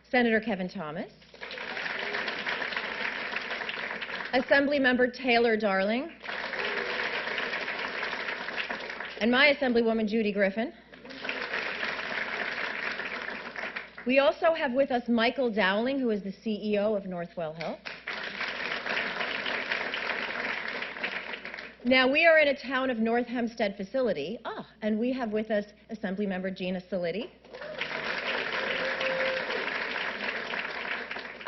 Senator Kevin Thomas, Assemblymember Taylor Darling, and my Assemblywoman Judy Griffin. We also have with us Michael Dowling, who is the CEO of Northwell Health. Now, we are in a town of North Hempstead facility, and we have with us Assemblymember Gina Saliti.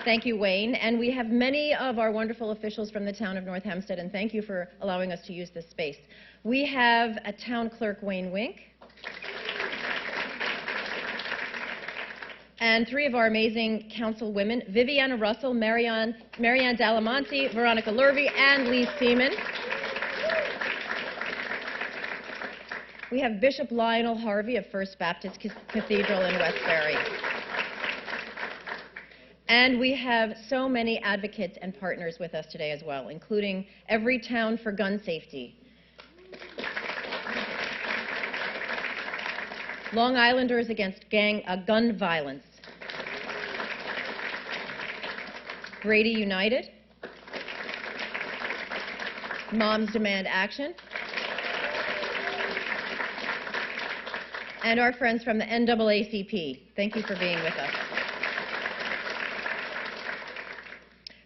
Thank you, Wayne. And we have many of our wonderful officials from the town of North Hempstead, and thank you for allowing us to use this space. We have a town clerk, Wayne Wink, and three of our amazing councilwomen, Viviana Russell, Marianne Dalamonte, Veronica Lurvy, and Lee Seaman. We have Bishop Lionel Harvey of First Baptist Cathedral in Westbury. And we have so many advocates and partners with us today as well, including Every Town for Gun Safety, Long Islanders Against Gun Violence, Brady United, Moms Demand Action, and our friends from the NAACP. Thank you for being with us.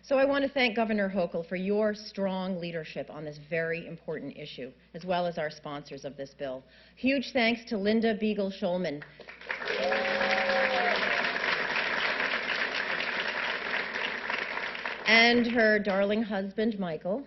So I want to thank Governor Hochul for your strong leadership on this very important issue, as well as our sponsors of this bill. Huge thanks to Linda Beagle-Schulman. And her darling husband, Michael.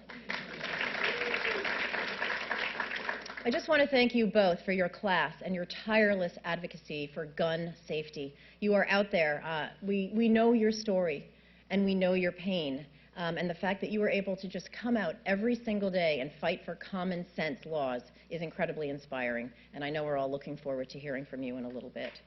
I just want to thank you both for your class and your tireless advocacy for gun safety. You are out there. We know your story, and we know your pain. And the fact that you were able to just come out every single day and fight for common sense laws is incredibly inspiring. And I know we're all looking forward to hearing from you in a little bit.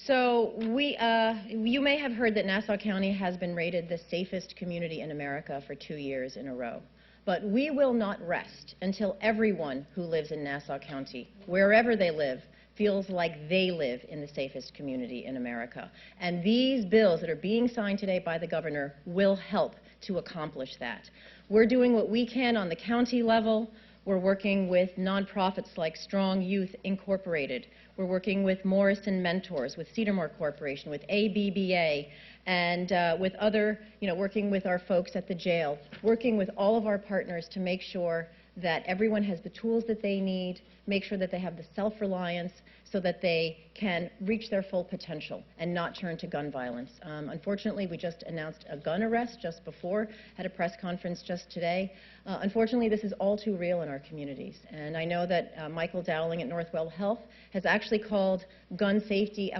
So you may have heard that Nassau County has been rated the safest community in America for 2 years in a row. But we will not rest until everyone who lives in Nassau County, wherever they live, feels like they live in the safest community in America. And these bills that are being signed today by the governor will help to accomplish that. We're doing what we can on the county level. We're working with nonprofits like Strong Youth Incorporated. We're working with Morrison Mentors, with Cedarmore Corporation, with ABBA, and with other, working with our folks at the jail, working with all of our partners to make sure that everyone has the tools that they need, make sure that they have the self-reliance so that they can reach their full potential and not turn to gun violence. Unfortunately, we just announced a gun arrest just before, had a press conference just today. Unfortunately, this is all too real in our communities. And I know that Michael Dowling at Northwell Health has actually called gun safety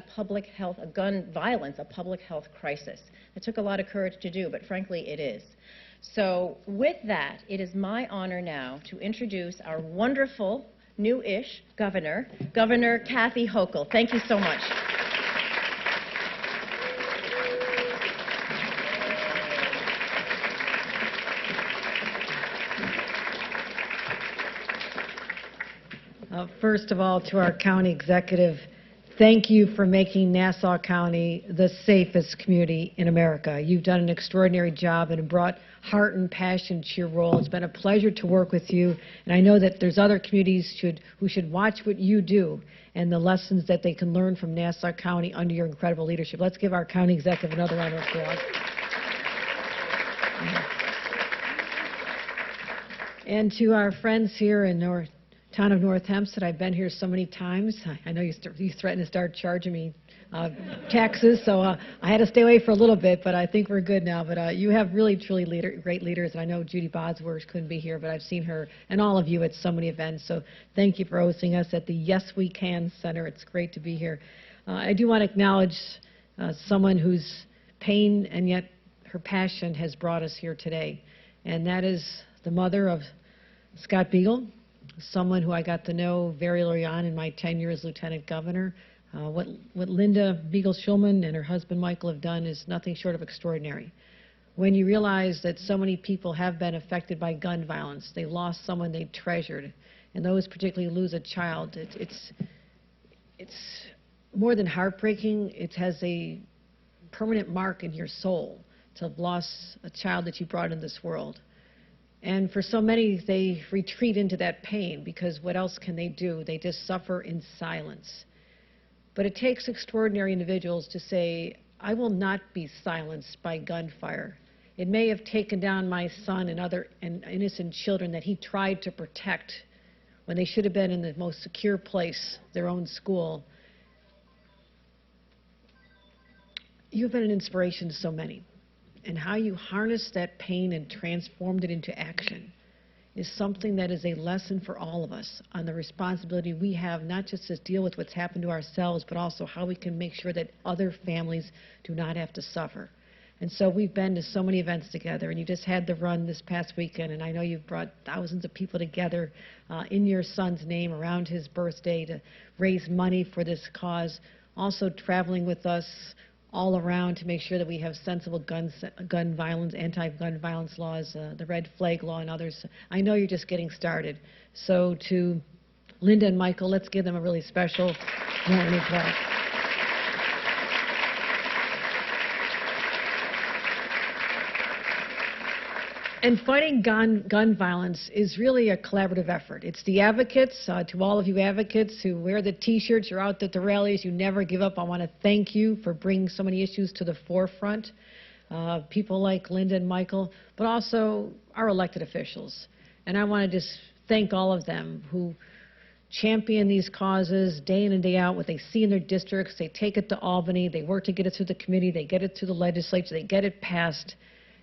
gun violence a public health crisis. It took a lot of courage to do, but frankly, it is. So with that, it is my honor now to introduce our wonderful, new-ish governor, Governor Kathy Hochul. Thank you so much. First of all, to our county executive, thank you for making Nassau County the safest community in America. You've done an extraordinary job and have brought heart and passion to your role. It's been a pleasure to work with you, and I know that there's other communities who should watch what you do and the lessons that they can learn from Nassau County under your incredible leadership. Let's give our county executive another round of applause. And to our friends here in town of North Hempstead, I've been here so many times. I know you threatened to start charging me taxes, so I had to stay away for a little bit, but I think we're good now. But you have really, truly great leaders. And I know Judy Bosworth couldn't be here, but I've seen her and all of you at so many events. So thank you for hosting us at the Yes We Can Center. It's great to be here. I do want to acknowledge someone whose pain and yet her passion has brought us here today, and that is the mother of Scott Beagle, someone who I got to know very early on in my tenure as Lieutenant Governor. What Linda Beagle-Schulman and her husband Michael have done is nothing short of extraordinary. When you realize that so many people have been affected by gun violence, they lost someone they treasured, and those particularly lose a child, it's more than heartbreaking. It has a permanent mark in your soul to have lost a child that you brought into this world. And for so many, they retreat into that pain because what else can they do? They just suffer in silence. But it takes extraordinary individuals to say, I will not be silenced by gunfire. It may have taken down my son and other innocent children that he tried to protect when they should have been in the most secure place, their own school. You've been an inspiration to so many. And how you harnessed that pain and transformed it into action is something that is a lesson for all of us on the responsibility we have, not just to deal with what's happened to ourselves, but also how we can make sure that other families do not have to suffer. And so we've been to so many events together, and you just had the run this past weekend, and I know you've brought thousands of people together in your son's name around his birthday to raise money for this cause, also traveling with us all around to make sure that we have sensible gun violence, anti-gun violence laws, the red flag law, and others. I know you're just getting started. So to Linda and Michael, let's give them a really special round of applause. And fighting gun violence is really a collaborative effort. It's the advocates, to all of you advocates who wear the T-shirts, you're out at the rallies, you never give up. I want to thank you for bringing so many issues to the forefront. People like Linda and Michael, but also our elected officials. And I want to just thank all of them who champion these causes day in and day out, what they see in their districts. They take it to Albany, they work to get it through the committee, they get it through the legislature, they get it passed.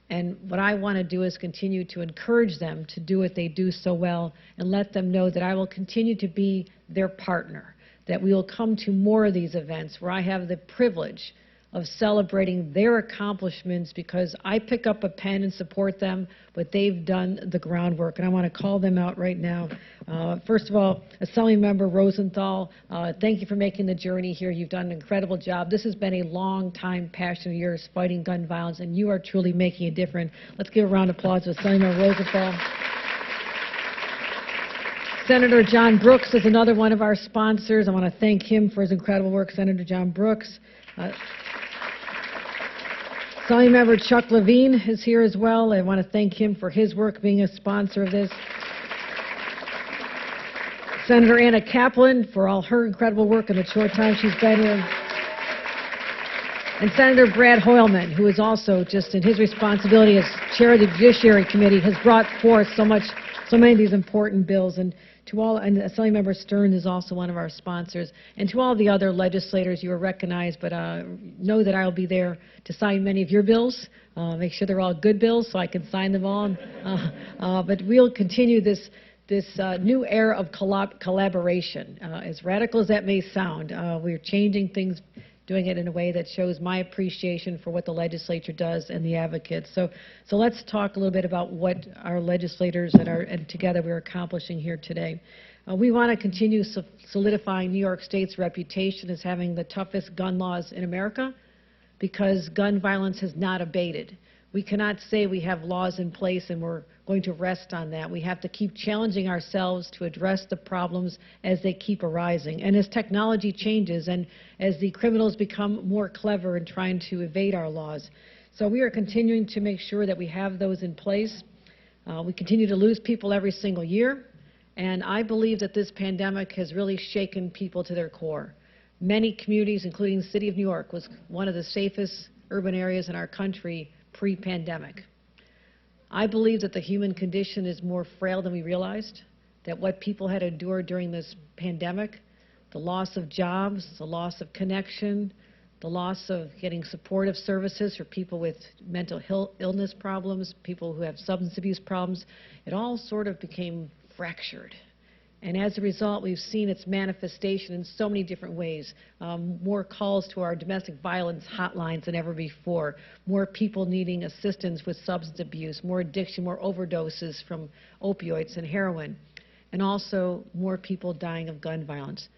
And what I want to do is continue to encourage them to do what they do so well and let them know that I will continue to be their partner, that we will come to more of these events where I have the privilege of celebrating their accomplishments because I pick up a pen and support them, but they've done the groundwork. And I want to call them out right now. First of all, Assemblymember Rosenthal, thank you for making the journey here. You've done an incredible job. This has been a long-time passion of yours, fighting gun violence, and you are truly making a difference. Let's give a round of applause to Assemblymember Rosenthal. Senator John Brooks is another one of our sponsors. I want to thank him for his incredible work, Senator John Brooks. Assemblymember Chuck Levine is here as well. I want to thank him for his work being a sponsor of this. Senator Anna Kaplan for all her incredible work in the short time she's been here. And Senator Brad Hoylman, who is also just in his responsibility as chair of the Judiciary Committee, has brought forth so many of these important bills. And to all, and Assemblymember Stern is also one of our sponsors. And to all the other legislators, you are recognized, but know that I'll be there to sign many of your bills. Make sure they're all good bills so I can sign them all. But we'll continue this new era of collaboration. As radical as that may sound, we're changing things, doing it in a way that shows my appreciation for what the legislature does and the advocates. So let's talk a little bit about what our legislators and together we're accomplishing here today. We want to continue solidifying New York State's reputation as having the toughest gun laws in America because gun violence has not abated. We cannot say we have laws in place and we're going to rest on that. We have to keep challenging ourselves to address the problems as they keep arising. And as technology changes and as the criminals become more clever in trying to evade our laws. So we are continuing to make sure that we have those in place. We continue to lose people every single year. And I believe that this pandemic has really shaken people to their core. Many communities, including the city of New York, was one of the safest urban areas in our country pre-pandemic. I believe that the human condition is more frail than we realized, that what people had endured during this pandemic, the loss of jobs, the loss of connection, the loss of getting supportive services for people with mental illness problems, people who have substance abuse problems, it all sort of became fractured. And as a result, we've seen its manifestation in so many different ways. More calls to our domestic violence hotlines than ever before. More people needing assistance with substance abuse, more addiction, more overdoses from opioids and heroin. And also more people dying of gun violence.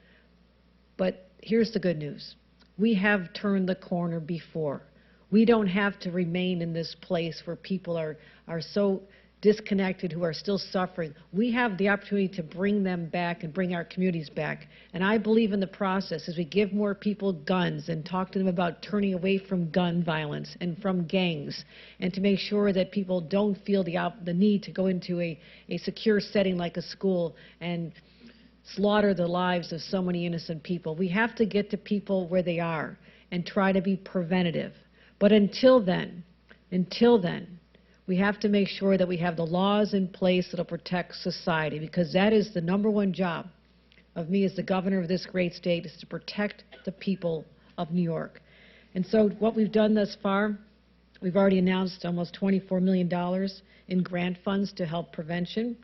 But here's the good news. We have turned the corner before. We don't have to remain in this place where people are so disconnected, who are still suffering. We have the opportunity to bring them back and bring our communities back. And I believe in the process as we give more people guns and talk to them about turning away from gun violence and from gangs, and to make sure that people don't feel the need to go into a secure setting like a school and slaughter the lives of so many innocent people. We have to get to people where they are and try to be preventative. But until then, we have to make sure that we have the laws in place that will protect society, because that is the #1 job of me as the governor of this great state, is to protect the people of New York. And so what we've done thus far, we've already announced almost $24 million in grant funds to help prevention,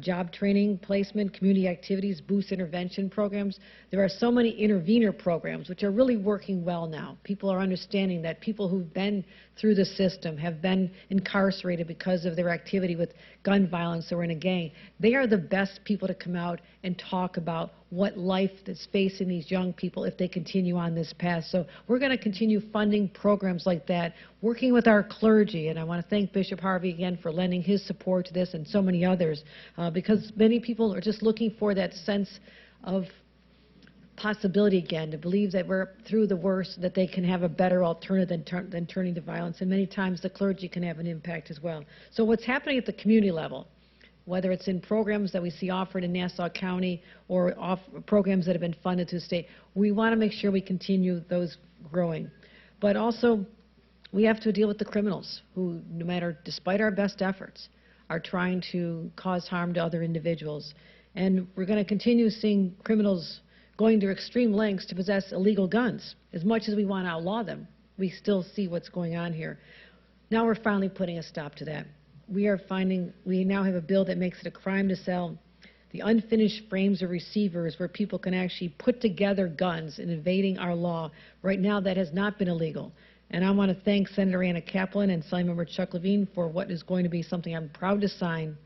job training, placement, community activities, boost intervention programs. There are so many intervener programs which are really working well now. People are understanding that people who've been through the system, have been incarcerated because of their activity with gun violence or in a gang, they are the best people to come out and talk about what life is facing these young people if they continue on this path. So we're going to continue funding programs like that, working with our clergy, and I want to thank Bishop Harvey again for lending his support to this and so many others, because many people are just looking for that sense of possibility again, to believe that we're through the worst, that they can have a better alternative than turning to violence, and many times the clergy can have an impact as well. So what's happening at the community level, whether it's in programs that we see offered in Nassau County or programs that have been funded to the state, we want to make sure we continue those growing. But also, we have to deal with the criminals who, no matter, despite our best efforts, are trying to cause harm to other individuals. And we're going to continue seeing criminals going to extreme lengths to possess illegal guns. As much as we want to outlaw them, we still see what's going on here. Now we're finally putting a stop to that. We now have a bill that makes it a crime to sell the unfinished frames or receivers where people can actually put together guns in evading our law. Right now, that has not been illegal. And I want to thank Senator Anna Kaplan and Assembly Member Chuck Levine for what is going to be something I'm proud to sign,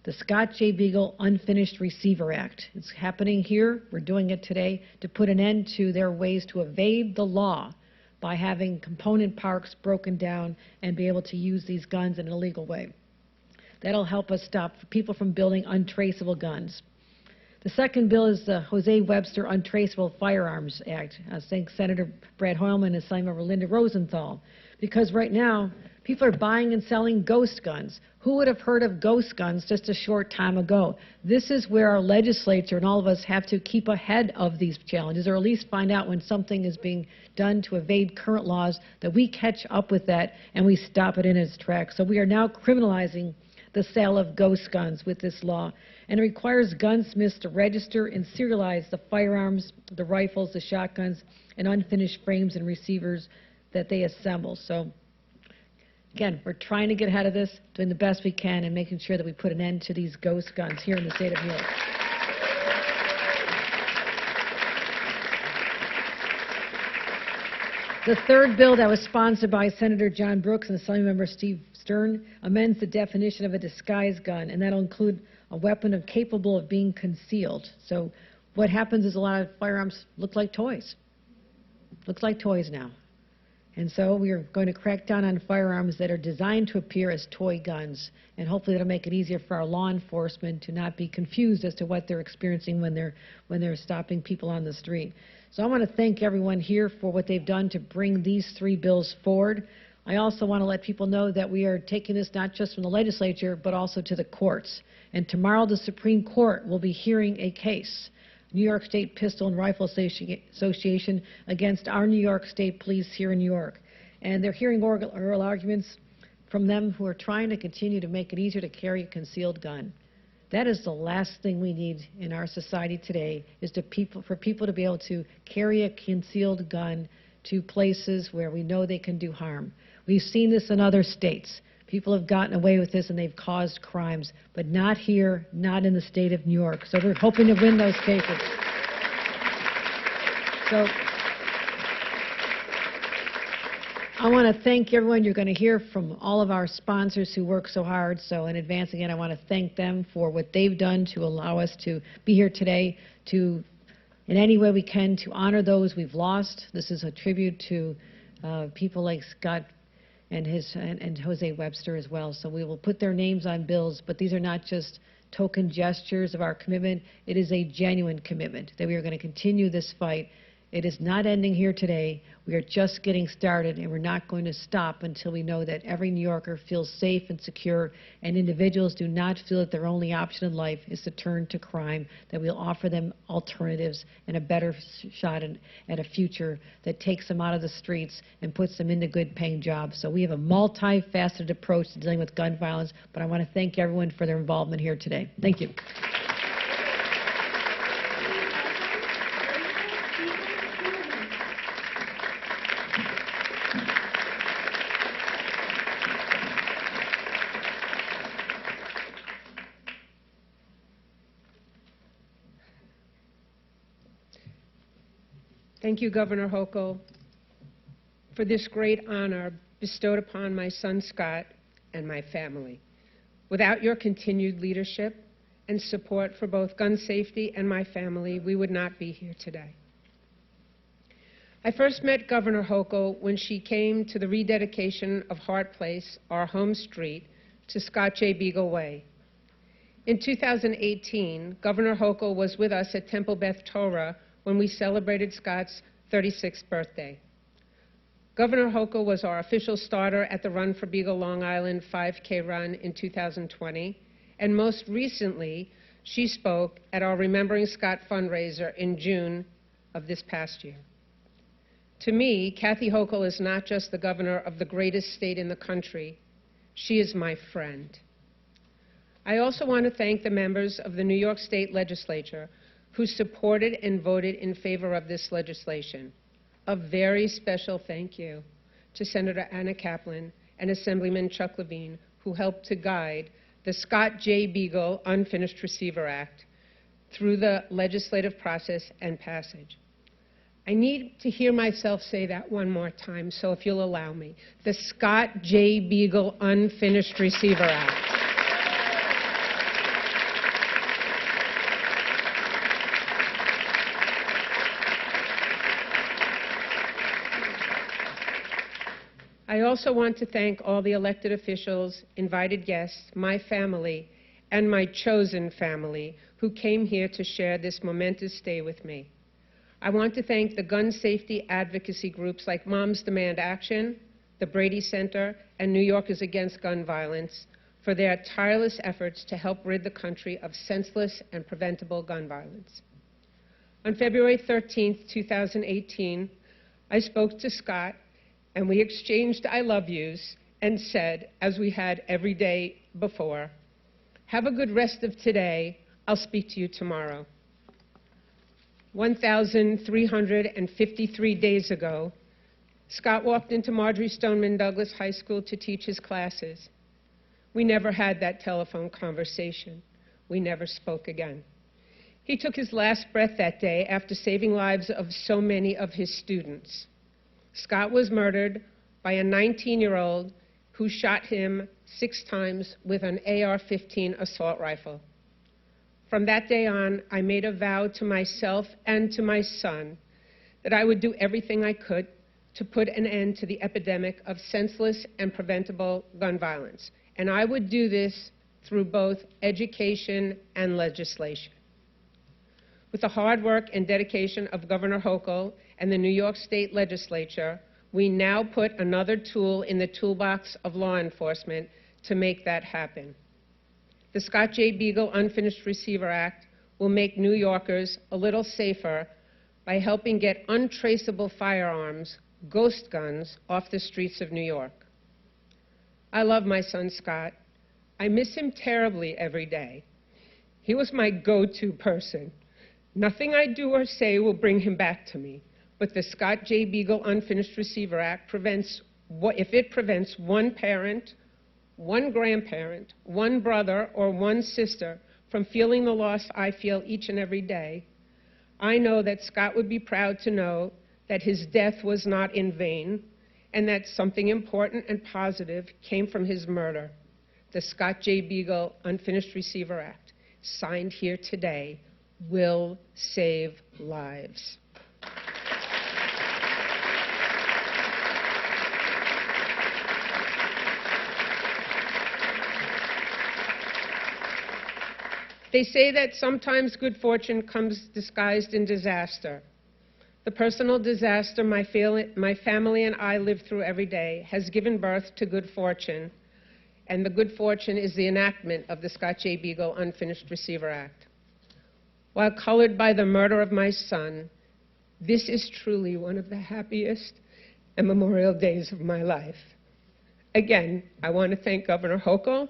the Scott J. Beagle Unfinished Receiver Act. It's happening here. We're doing it today to put an end to their ways to evade the law by having component parts broken down and be able to use these guns in an illegal way. That'll help us stop people from building untraceable guns. The second bill is the Jose Webster Untraceable Firearms Act. I thank Senator Brad Hoylman and Assemblymember Linda Rosenthal, because right now people are buying and selling ghost guns. Who would have heard of ghost guns just a short time ago? This is where our legislature and all of us have to keep ahead of these challenges, or at least find out when something is being done to evade current laws, that we catch up with that and we stop it in its tracks. So we are now criminalizing the sale of ghost guns with this law, and it requires gunsmiths to register and serialize the firearms, the rifles, the shotguns, and unfinished frames and receivers that they assemble. So again, we're trying to get ahead of this, doing the best we can, and making sure that we put an end to these ghost guns here in the state of New York. The third bill that was sponsored by Senator John Brooks and Assemblymember Steve Stern amends the definition of a disguised gun, and that'll include a weapon capable of being concealed. So what happens is a lot of firearms look like toys. Looks like toys now. And so we are going to crack down on firearms that are designed to appear as toy guns, and hopefully that'll make it easier for our law enforcement to not be confused as to what they're experiencing when they're stopping people on the street. So I want to thank everyone here for what they've done to bring these three bills forward. I also want to let people know that we are taking this not just from the legislature, but also to the courts. And tomorrow the Supreme Court will be hearing a case, New York State Pistol and Rifle Association, against our New York State Police here in New York. And they're hearing oral arguments from them who are trying to continue to make it easier to carry a concealed gun. That is the last thing we need in our society today, is for people to be able to carry a concealed gun to places where we know they can do harm. We've seen this in other states. People have gotten away with this and they've caused crimes, but not here, not in the state of New York. So we're hoping to win those cases. So I want to thank everyone. You're going to hear from all of our sponsors who work so hard. So in advance, again, I want to thank them for what they've done to allow us to be here today, to, in any way we can, to honor those we've lost. This is a tribute to people like Scott and Jose Webster as well. So we will put their names on bills, but these are not just token gestures of our commitment. It is a genuine commitment that we are going to continue this fight. It is not ending here today. We are just getting started, and we're not going to stop until we know that every New Yorker feels safe and secure, and individuals do not feel that their only option in life is to turn to crime, that we'll offer them alternatives and a better shot at a future that takes them out of the streets and puts them into good-paying jobs. So we have a multifaceted approach to dealing with gun violence, but I want to thank everyone for their involvement here today. Thank you. Thank you, Governor Hochul, for this great honor bestowed upon my son Scott and my family. Without your continued leadership and support for both gun safety and my family, we would not be here today. I first met Governor Hochul when she came to the rededication of Hart Place, our home street, to Scott J. Beagle Way. In 2018, Governor Hochul was with us at Temple Beth Torah when we celebrated Scott's 36th birthday. Governor Hochul was our official starter at the Run for Beagle Long Island 5K run in 2020, and most recently, she spoke at our Remembering Scott fundraiser in June of this past year. To me, Kathy Hochul is not just the governor of the greatest state in the country, she is my friend. I also want to thank the members of the New York State Legislature who supported and voted in favor of this legislation. A very special thank you to Senator Anna Kaplan and Assemblyman Chuck Levine, who helped to guide the Scott J. Beagle Unfinished Receiver Act through the legislative process and passage. I need to hear myself say that one more time, so if you'll allow me. The Scott J. Beagle Unfinished Receiver Act. I also want to thank all the elected officials, invited guests, my family, and my chosen family who came here to share this momentous day with me. I want to thank the gun safety advocacy groups like Moms Demand Action, the Brady Center, and New Yorkers Against Gun Violence for their tireless efforts to help rid the country of senseless and preventable gun violence. On February 13, 2018, I spoke to Scott, and we exchanged I love yous and said, as we had every day before, have a good rest of today. I'll speak to you tomorrow. 1,353 days ago, Scott walked into Marjorie Stoneman Douglas High School to teach his classes. We never had that telephone conversation. We never spoke again. He took his last breath that day after saving lives of so many of his students. Scott was murdered by a 19-year-old who shot him 6 times with an AR-15 assault rifle. From that day on, I made a vow to myself and to my son that I would do everything I could to put an end to the epidemic of senseless and preventable gun violence. And I would do this through both education and legislation. With the hard work and dedication of Governor Hochul and the New York State Legislature, we now put another tool in the toolbox of law enforcement to make that happen. The Scott J. Beagle Unfinished Receiver Act will make New Yorkers a little safer by helping get untraceable firearms, ghost guns, off the streets of New York. I love my son Scott. I miss him terribly every day. He was my go-to person. Nothing I do or say will bring him back to me. But the Scott J. Beagle Unfinished Receiver Act prevents one parent, one grandparent, one brother, or one sister from feeling the loss I feel each and every day, I know that Scott would be proud to know that his death was not in vain and that something important and positive came from his murder. The Scott J. Beagle Unfinished Receiver Act, signed here today, will save lives. They say that sometimes good fortune comes disguised in disaster. The personal disaster my family and I live through every day has given birth to good fortune, and the good fortune is the enactment of the Scott J. Beagle Unfinished Receiver Act. While colored by the murder of my son, this is truly one of the happiest and memorial days of my life. Again, I want to thank Governor Hochul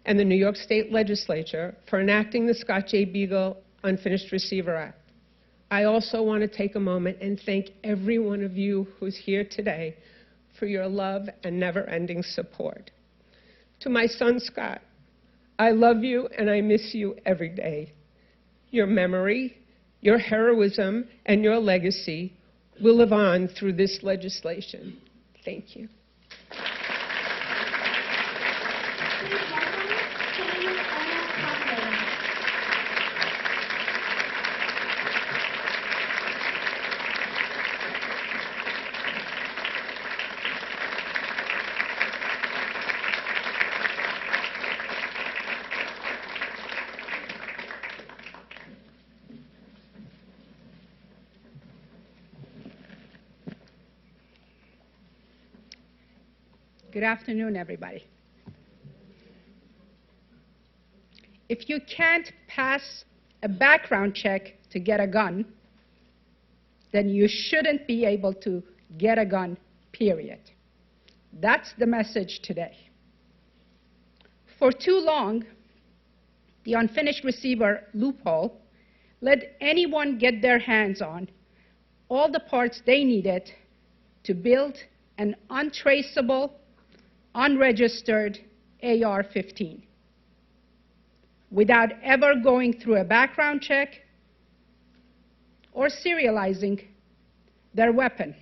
and the New York State Legislature for enacting the Scott J. Beagle Unfinished Receiver Act. I also want to take a moment and thank every one of you who's here today for your love and never-ending support. To my son, Scott, I love you and I miss you every day. Your memory, your heroism, and your legacy will live on through this legislation. Thank you. Good afternoon, everybody. If you can't pass a background check to get a gun, then you shouldn't be able to get a gun, period. That's the message today. For too long, the unfinished receiver loophole let anyone get their hands on all the parts they needed to build an untraceable, unregistered AR-15 without ever going through a background check or serializing their weapon.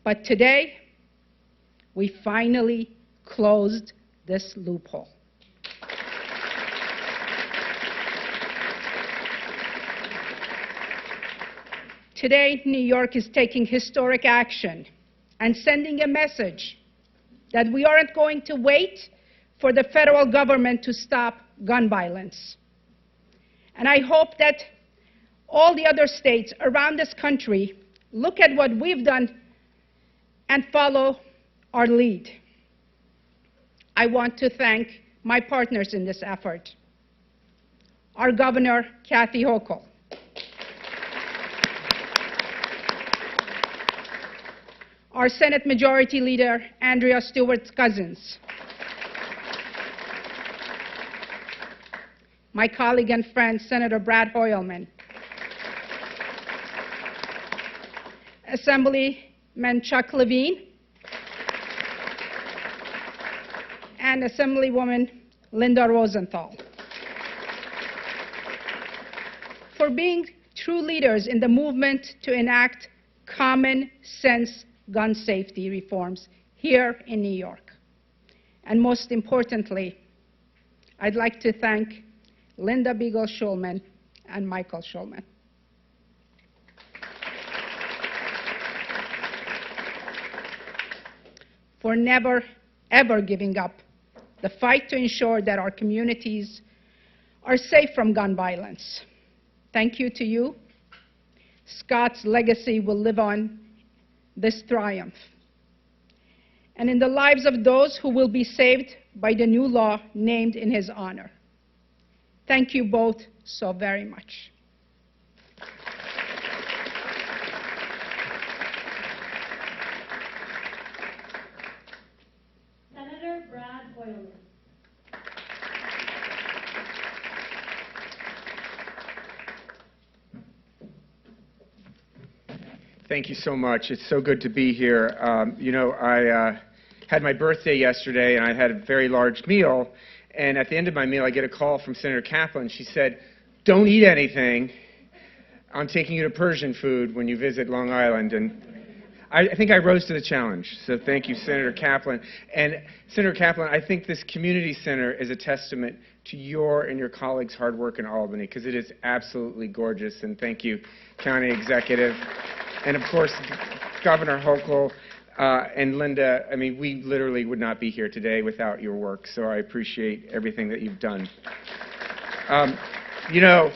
But today, we finally closed this loophole. Today, New York is taking historic action and sending a message that we aren't going to wait for the federal government to stop gun violence. And I hope that all the other states around this country look at what we've done and follow our lead. I want to thank my partners in this effort, our Governor, Kathy Hochul, our Senate Majority Leader, Andrea Stewart-Cousins, my colleague and friend, Senator Brad Hoylman, Assemblyman Chuck Levine, and Assemblywoman Linda Rosenthal, for being true leaders in the movement to enact common sense gun safety reforms here in New York. And most importantly, I'd like to thank Linda Beagle Schulman and Michael Schulman. For never, ever giving up the fight to ensure that our communities are safe from gun violence. Thank you to you. Scott's legacy will live on this triumph, and in the lives of those who will be saved by the new law named in his honor. Thank you both so very much. Senator Brad Hoylman. Thank you so much. It's so good to be here. I had my birthday yesterday, and I had a very large meal. And at the end of my meal, I get a call from Senator Kaplan. She said, "Don't eat anything. I'm taking you to Persian food when you visit Long Island." And I think I rose to the challenge. So thank you, Senator Kaplan. And Senator Kaplan, I think this community center is a testament to your and your colleagues' hard work in Albany, because it is absolutely gorgeous. And thank you, County Executive. And of course, Governor Hochul and Linda. I mean, we literally would not be here today without your work, so I appreciate everything that you've done. You know,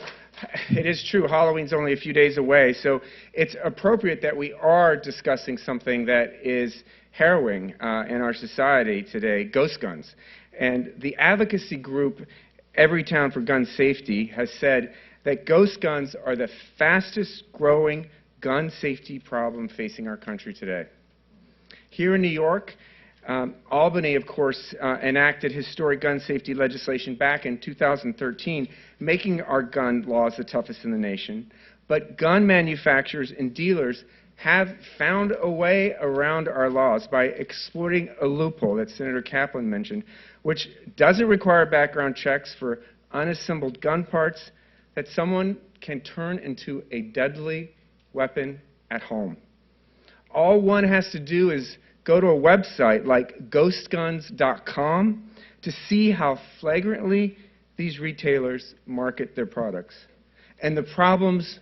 it is true, Halloween's only a few days away, so it's appropriate that we are discussing something that is harrowing in our society today, ghost guns. And the advocacy group Everytown for Gun Safety has said that ghost guns are the fastest growing gun safety problem facing our country today. Here in New York, Albany, of course, enacted historic gun safety legislation back in 2013, making our gun laws the toughest in the nation. But gun manufacturers and dealers have found a way around our laws by exploiting a loophole that Senator Kaplan mentioned, which doesn't require background checks for unassembled gun parts that someone can turn into a deadly weapon at home. All one has to do is go to a website like ghostguns.com to see how flagrantly these retailers market their products. And the problem's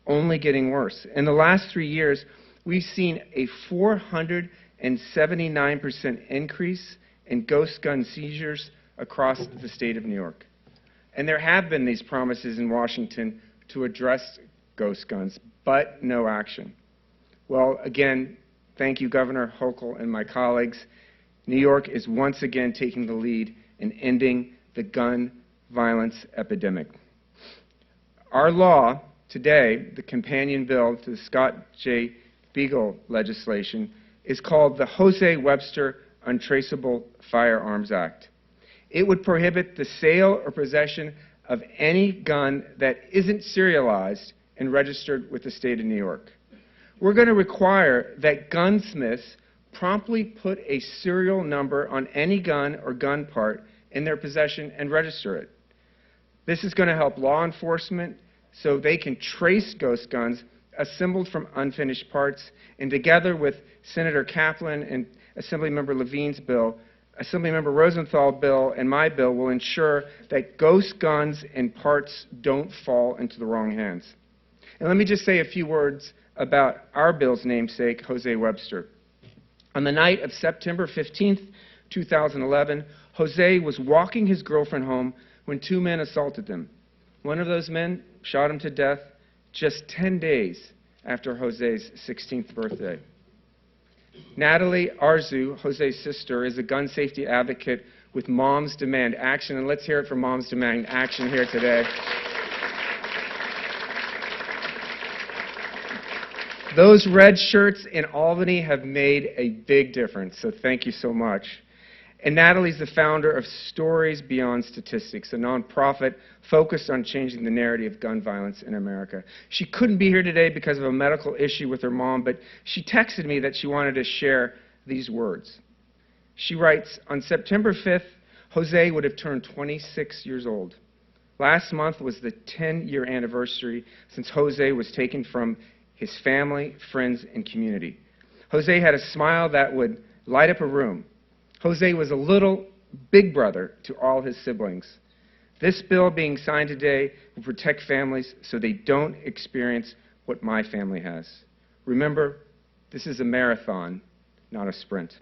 only getting worse. In the last 3 years, we've seen a 479% increase in ghost gun seizures across the state of New York. And there have been these promises in Washington to address ghost guns, but no action. Well, again, thank you, Governor Hochul and my colleagues. New York is once again taking the lead in ending the gun violence epidemic. Our law today, the companion bill to the Scott J. Beagle legislation, is called the Jose Webster Untraceable Firearms Act. It would prohibit the sale or possession of any gun that isn't serialized and registered with the state of New York. We're going to require that gunsmiths promptly put a serial number on any gun or gun part in their possession and register it. This is going to help law enforcement so they can trace ghost guns assembled from unfinished parts, and together with Senator Kaplan and Assemblymember Levine's bill, Assemblymember Rosenthal's bill, and my bill will ensure that ghost guns and parts don't fall into the wrong hands. And let me just say a few words about our bill's namesake, Jose Webster. On the night of September 15th, 2011, Jose was walking his girlfriend home when two men assaulted them. One of those men shot him to death just 10 days after Jose's 16th birthday. Natalie Arzu, Jose's sister, is a gun safety advocate with Moms Demand Action, and let's hear it for Moms Demand Action here today. Those red shirts in Albany have made a big difference, so thank you so much. And Natalie's the founder of Stories Beyond Statistics, a nonprofit focused on changing the narrative of gun violence in America. She couldn't be here today because of a medical issue with her mom, but she texted me that she wanted to share these words. She writes, on September 5th, Jose would have turned 26 years old. Last month was the 10-year anniversary since Jose was taken from his family, friends, and community. Jose had a smile that would light up a room. Jose was a little big brother to all his siblings. This bill being signed today will protect families so they don't experience what my family has. Remember, this is a marathon, not a sprint.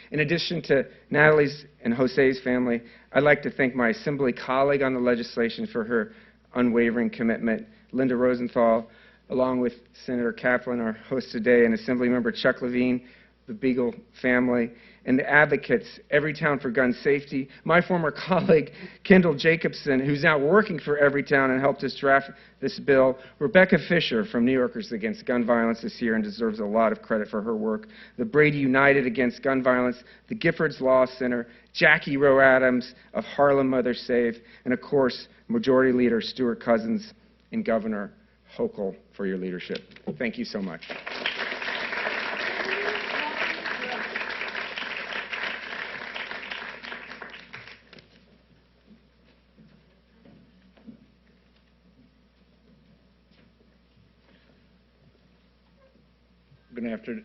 In addition to Natalie's and Jose's family, I'd like to thank my Assembly colleague on the legislation for her unwavering commitment, Linda Rosenthal, along with Senator Kaplan, our host today, and Assemblymember Chuck Levine, the Beagle family, and the advocates, Everytown for Gun Safety, my former colleague, Kendall Jacobson, who's now working for Everytown and helped us draft this bill, Rebecca Fisher from New Yorkers Against Gun Violence this year and deserves a lot of credit for her work, the Brady United Against Gun Violence, the Giffords Law Center, Jackie Rowe Adams of Harlem Mothers Save, and of course, Majority Leader Stuart Cousins and Governor Hochul for your leadership. Thank you so much.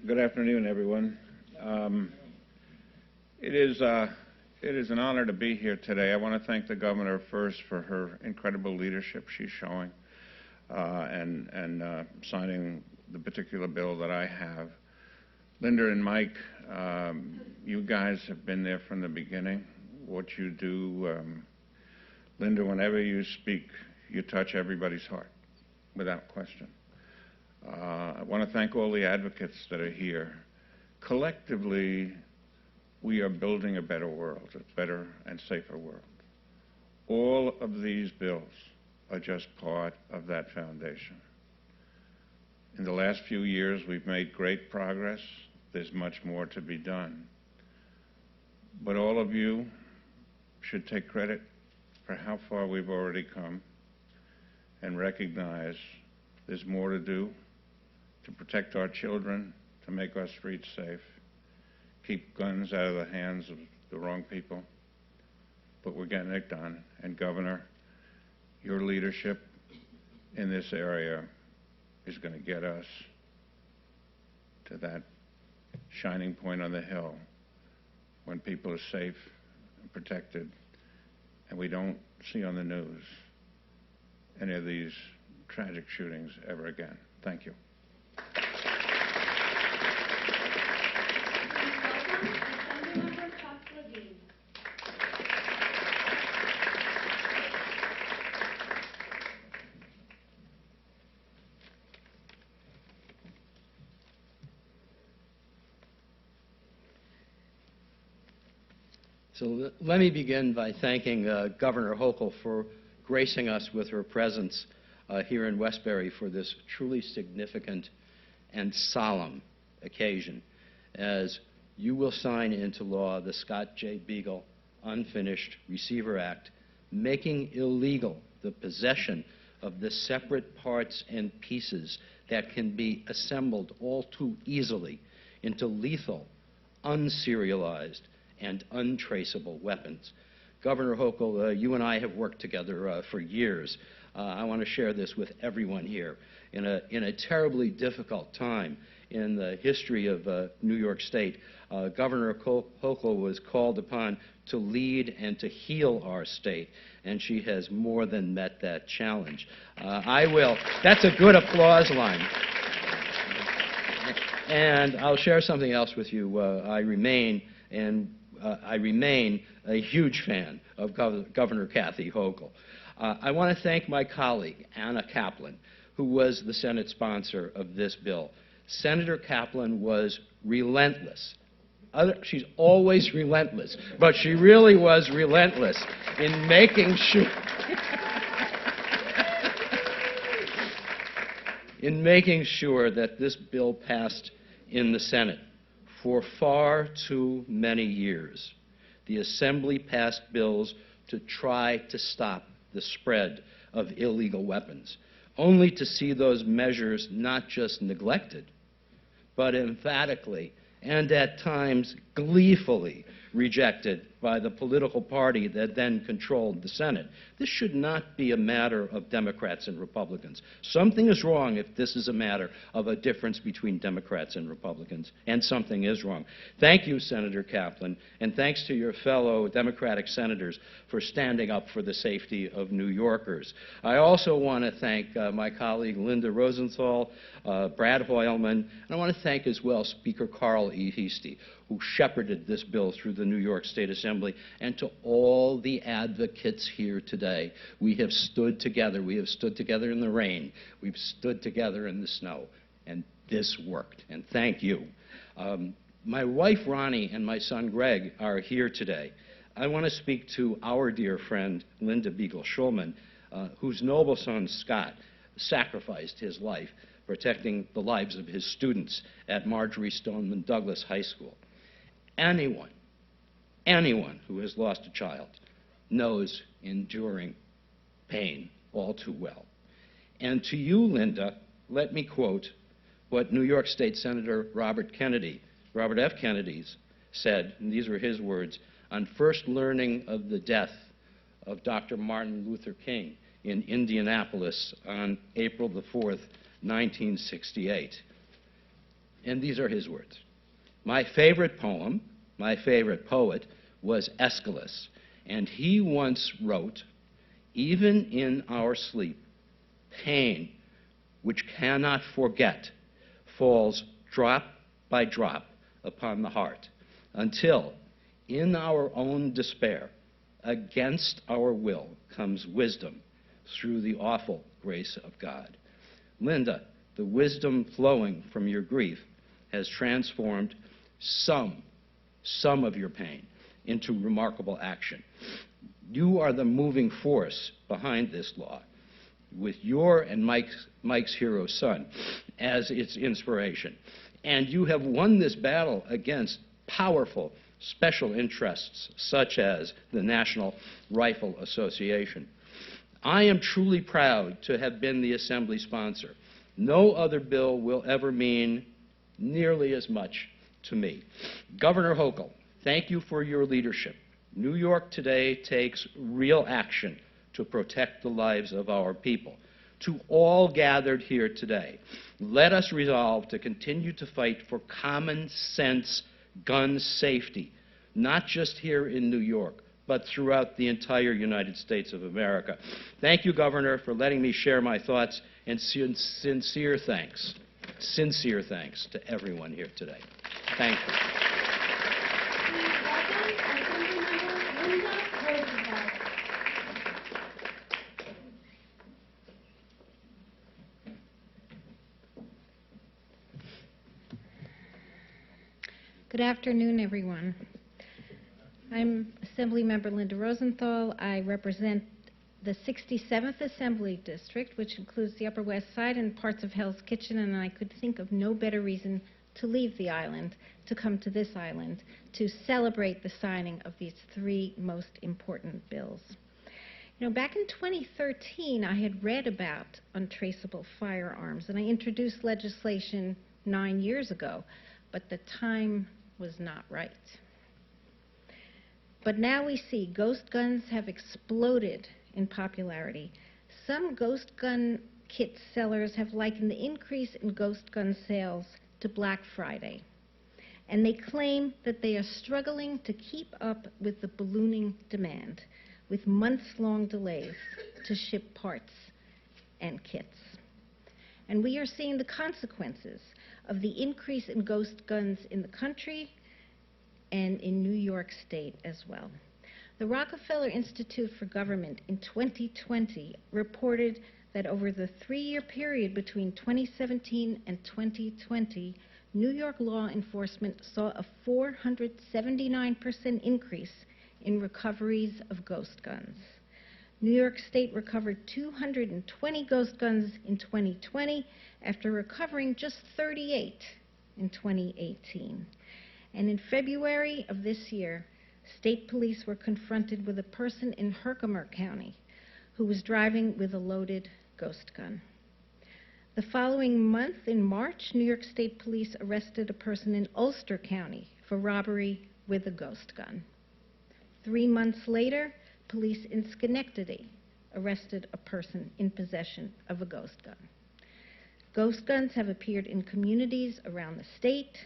Good afternoon, everyone. It is an honor to be here today. I want to thank the governor first for her incredible leadership she's showing and signing the particular bill that I have. Linda and Mike, you guys have been there from the beginning. What you do Linda, whenever you speak, you touch everybody's heart, without question. I want to thank all the advocates that are here. Collectively, we are building a better world, a better and safer world. All of these bills are just part of that foundation. In the last few years, we've made great progress. There's much more to be done. But all of you should take credit for how far we've already come and recognize there's more to do to protect our children, to make our streets safe, keep guns out of the hands of the wrong people. But we're getting it done. And Governor, your leadership in this area is going to get us to that shining point on the hill when people are safe and protected, and we don't see on the news any of these tragic shootings ever again. Thank you. So let me begin by thanking Governor Hochul for gracing us with her presence here in Westbury for this truly significant and solemn occasion, as you will sign into law the Scott J. Beagle Unfinished Receiver Act, making illegal the possession of the separate parts and pieces that can be assembled all too easily into lethal, unserialized, and untraceable weapons. Governor Hochul, you and I have worked together for years. I want to share this with everyone here. In a terribly difficult time in the history of New York State, Governor Hochul was called upon to lead and to heal our state, and she has more than met that challenge. That's a good applause line. And I'll share something else with you. I remain a huge fan of Governor Kathy Hochul. I want to thank my colleague, Anna Kaplan, who was the Senate sponsor of this bill. Senator Kaplan was relentless. She's always relentless, but she really was relentless in making sure that this bill passed in the Senate. For far too many years, the Assembly passed bills to try to stop the spread of illegal weapons, only to see those measures not just neglected, but emphatically and at times gleefully rejected by the political party that then controlled the Senate. This should not be a matter of Democrats and Republicans. Something is wrong if this is a matter of a difference between Democrats and Republicans, and something is wrong. Thank you, Senator Kaplan, and thanks to your fellow Democratic senators for standing up for the safety of New Yorkers. I also want to thank my colleague Linda Rosenthal, Brad Hoylman, and I want to thank as well Speaker Carl E. Heastie, who shepherded this bill through the New York State Assembly, and to all the advocates here today. We have stood together. We have stood together in the rain. We've stood together in the snow, and this worked, and thank you. My wife, Ronnie, and my son, Greg, are here today. I want to speak to our dear friend, Linda Beagle-Schulman, whose noble son, Scott, sacrificed his life protecting the lives of his students at Marjorie Stoneman Douglas High School. Anyone who has lost a child knows enduring pain all too well. And to you, Linda, let me quote what New York State Senator Robert F. Kennedy said, and these were his words, on first learning of the death of Dr. Martin Luther King in Indianapolis on April the 4th, 1968. And these are his words. My favorite poem, my favorite poet, was Aeschylus, and he once wrote, even in our sleep, pain which cannot forget falls drop by drop upon the heart, until, in our own despair, against our will comes wisdom through the awful grace of God. Linda, the wisdom flowing from your grief has transformed some of your pain into remarkable action. You are the moving force behind this law, with your and Mike's hero son as its inspiration. And you have won this battle against powerful special interests such as the National Rifle Association. I am truly proud to have been the Assembly sponsor. No other bill will ever mean nearly as much to me. Governor Hochul, thank you for your leadership. New York today takes real action to protect the lives of our people. To all gathered here today, let us resolve to continue to fight for common sense gun safety, not just here in New York, but throughout the entire United States of America. Thank you, Governor, for letting me share my thoughts, and sincere thanks to everyone here today. Thank you. Good afternoon, everyone. I'm Assemblymember Linda Rosenthal. I represent the 67th Assembly District, which includes the Upper West Side and parts of Hell's Kitchen, and I could think of no better reason to leave the island, to come to this island, to celebrate the signing of these three most important bills. You know, back in 2013, I had read about untraceable firearms, and I introduced legislation 9 years ago, but the time was not right. But now we see ghost guns have exploded in popularity. Some ghost gun kit sellers have likened the increase in ghost gun sales to Black Friday, and they claim that they are struggling to keep up with the ballooning demand, with months-long delays to ship parts and kits. And we are seeing the consequences of the increase in ghost guns in the country and in New York State as well. The Rockefeller Institute for Government in 2020 reported that over the 3-year period between 2017 and 2020, New York law enforcement saw a 479% increase in recoveries of ghost guns. New York State recovered 220 ghost guns in 2020 after recovering just 38 in 2018. And in February of this year, state police were confronted with a person in Herkimer County who was driving with a loaded ghost gun. The following month, in March, New York State Police arrested a person in Ulster County for robbery with a ghost gun. 3 months later, police in Schenectady arrested a person in possession of a ghost gun. Ghost guns have appeared in communities around the state,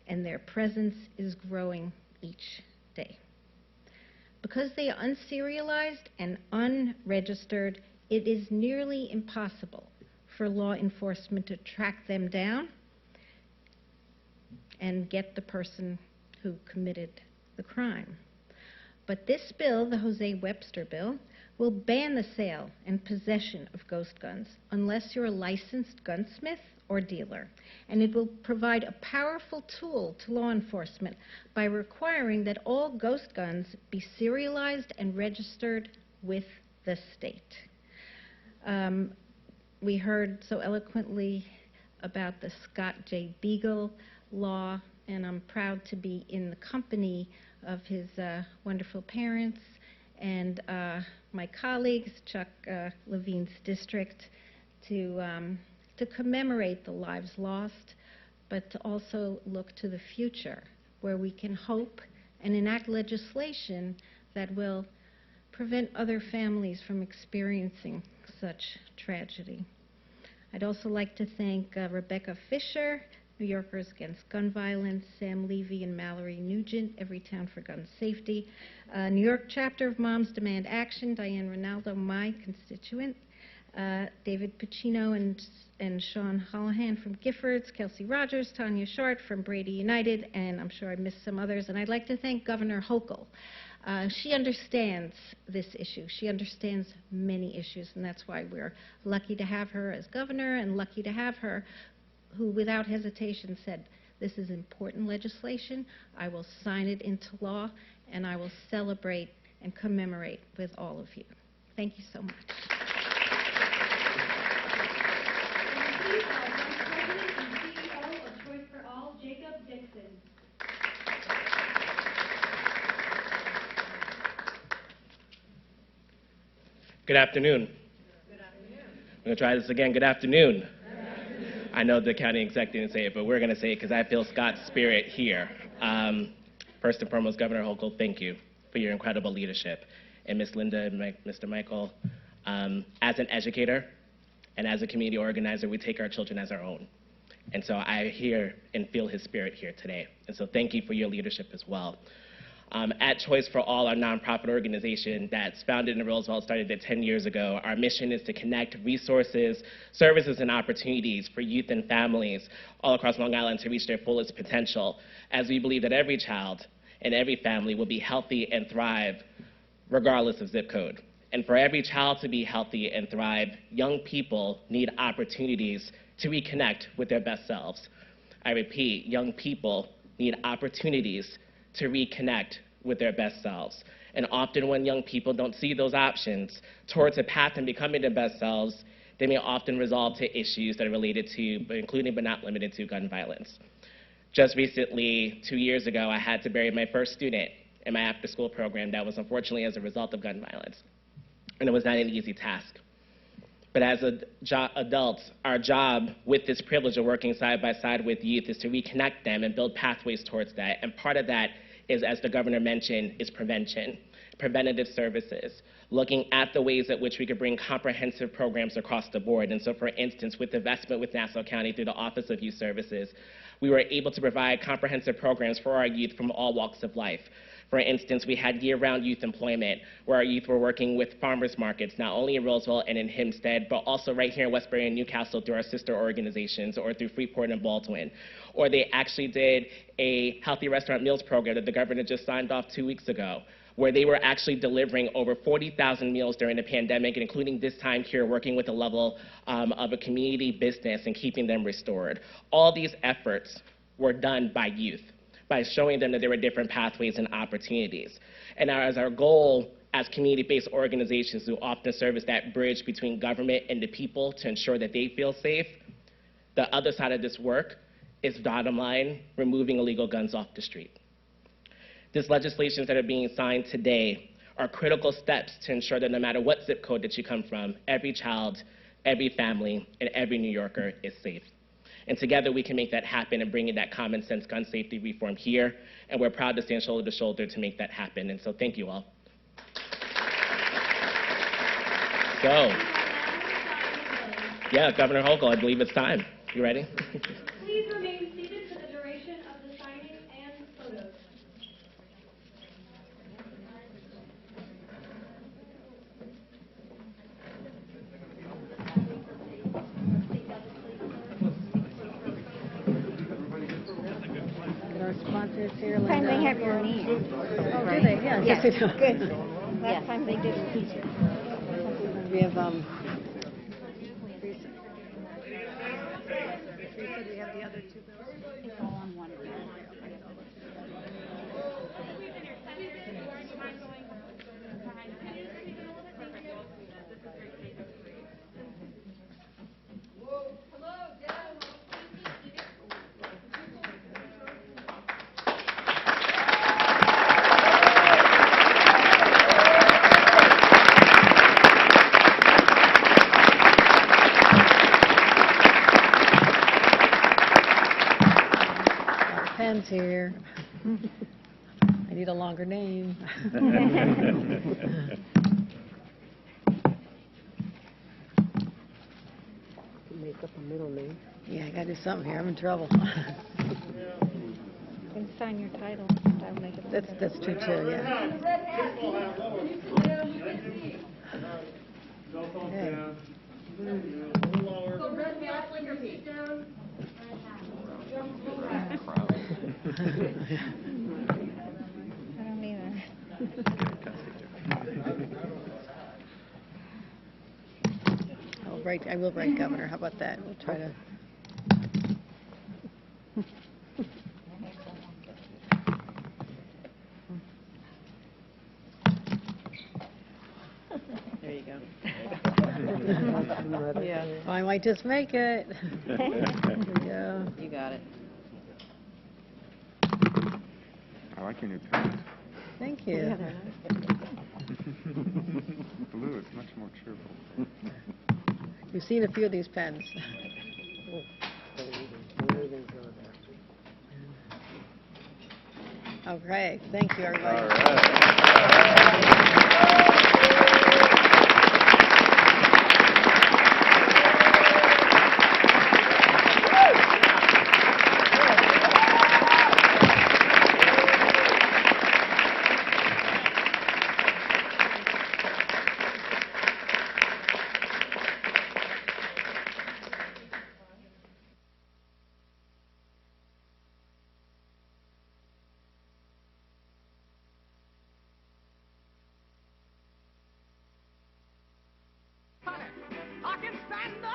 and their presence is growing each day. Because they are unserialized and unregistered, it is nearly impossible for law enforcement to track them down and get the person who committed the crime. But this bill, the Jose Webster bill, will ban the sale and possession of ghost guns unless you're a licensed gunsmith or dealer. And it will provide a powerful tool to law enforcement by requiring that all ghost guns be serialized and registered with the state. We heard so eloquently about the Scott J. Beagle law, and I'm proud to be in the company of his wonderful parents and my colleagues, Chuck Levine's district, to commemorate the lives lost, but to also look to the future, where we can hope and enact legislation that will prevent other families from experiencing such tragedy. I'd also like to thank Rebecca Fisher, New Yorkers Against Gun Violence, Sam Levy and Mallory Nugent, Everytown for Gun Safety, New York chapter of Moms Demand Action, Diane Ronaldo, my constituent, David Pacino and Sean Holohan from Giffords, Kelsey Rogers, Tanya Short from Brady United, and I'm sure I missed some others. And I'd like to thank Governor Hochul She understands this issue. She understands many issues, and that's why we're lucky to have her as governor and lucky to have her who, without hesitation, said, this is important legislation. I will sign it into law, and I will celebrate and commemorate with all of you. Thank you so much. Please welcome President and CEO of Choice for All, Jacob Dixon. Good afternoon. Good afternoon. I'm going to try this again. Good afternoon. Good afternoon. I know the county exec didn't say it, but we're going to say it because I feel Scott's spirit here. First and foremost, Governor Hochul, thank you for your incredible leadership. And Ms. Linda and Mr. Michael, as an educator and as a community organizer, we take our children as our own. And so I hear and feel his spirit here today. And so thank you for your leadership as well. At Choice for All, our nonprofit organization that's founded in Roosevelt, started 10 years ago, our mission is to connect resources, services, and opportunities for youth and families all across Long Island to reach their fullest potential, as we believe that every child and every family will be healthy and thrive regardless of zip code. And for every child to be healthy and thrive, young people need opportunities to reconnect with their best selves. I repeat, young people need opportunities to reconnect with their best selves. And often when young people don't see those options towards a path in becoming their best selves, they may often resolve to issues that are related to, including but not limited to, gun violence. Just recently, 2 years ago, I had to bury my first student in my after-school program that was unfortunately as a result of gun violence. And it was not an easy task. But as adults, our job with this privilege of working side by side with youth is to reconnect them and build pathways towards that. And part of that is, as the governor mentioned, is prevention, preventative services, looking at the ways at which we could bring comprehensive programs across the board. And so, for instance, with investment with Nassau County through the Office of Youth Services, we were able to provide comprehensive programs for our youth from all walks of life. For instance, we had year-round youth employment, where our youth were working with farmers markets, not only in Roseville and in Hempstead, but also right here in Westbury and Newcastle through our sister organizations, or through Freeport and Baldwin. Or they actually did a healthy restaurant meals program that the governor just signed off 2 weeks ago, where they were actually delivering over 40,000 meals during the pandemic, and including this time here, working with a level of a community business and keeping them restored. All these efforts were done by youth, by showing them that there were different pathways and opportunities. And as our goal as community-based organizations who often serve as that bridge between government and the people to ensure that they feel safe, the other side of this work is, bottom line, removing illegal guns off the street. These legislations that are being signed today are critical steps to ensure that no matter what zip code that you come from, every child, every family, and every New Yorker is safe. And together we can make that happen and bring in that common sense gun safety reform here. And we're proud to stand shoulder to shoulder to make that happen. And so thank you all. So, yeah, Governor Hochul, I believe it's time. You ready? Please remain seated for the duration of the signing and photos. Our sponsors here, Linda. Time they have your name. Oh, do they? Yeah, yes, they do. Good. Last time they did. We have, pens here. I need a longer name. Make up a middle name. Yeah, I gotta do something here. I'm in trouble. You can sign your title. That'll make it look That's true too. Yeah. Okay. So red hat, like your feet down. I don't either. I will write Governor. How about that? We'll try to. There you go. Yeah. Well, I might just make it. Yeah. You got it. I like your new pen. Thank you. Yeah, they're Blue, it's much more cheerful. You've seen a few of these pens. Okay. Thank you, everybody. All right. I can stand up.